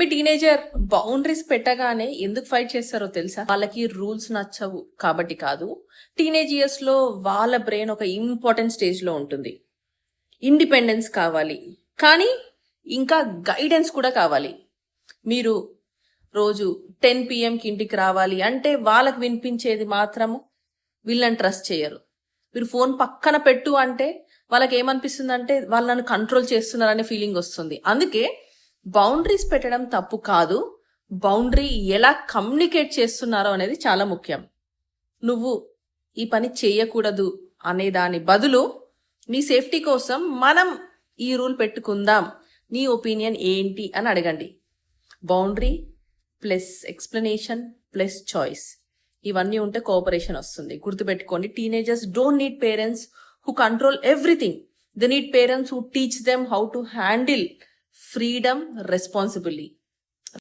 మీ teenager boundaries పెట్టగానే ఎందుకు fight చేస్తారో తెలుసా? వాళ్ళకి రూల్స్ నచ్చవు కాబట్టి కాదు. టీనేజ్ ఇయర్స్ లో వాళ్ళ బ్రెయిన్ ఒక ఇంపార్టెంట్ స్టేజ్ లో ఉంటుంది. ఇండిపెండెన్స్ కావాలి, కానీ ఇంకా గైడెన్స్ కూడా కావాలి. మీరు రోజు 10 PM ఇంటికి రావాలి అంటే వాళ్ళకి వినిపించేది మాత్రము వీళ్ళని ట్రస్ట్ చేయరు. మీరు ఫోన్ పక్కన పెట్టు అంటే వాళ్ళకి ఏమనిపిస్తుంది అంటే వాళ్ళు నన్ను కంట్రోల్ చేస్తున్నారనే ఫీలింగ్ వస్తుంది. అందుకే బౌండరీస్ పెట్టడం తప్పు కాదు, బౌండరీ ఎలా కమ్యూనికేట్ చేస్తున్నారో అనేది చాలా ముఖ్యం. నువ్వు ఈ పని చేయకూడదు అనే దాని బదులు నీ సేఫ్టీ కోసం మనం ఈ రూల్ పెట్టుకుందాం, నీ ఒపీనియన్ ఏంటి అని అడగండి. Boundary plus explanation plus choice, ఇవన్నీ ఉంటే కోఆపరేషన్ వస్తుంది. గుర్తుపెట్టుకోండి, teenagers don't need parents who control everything. They need parents who teach them how to handle freedom responsibly.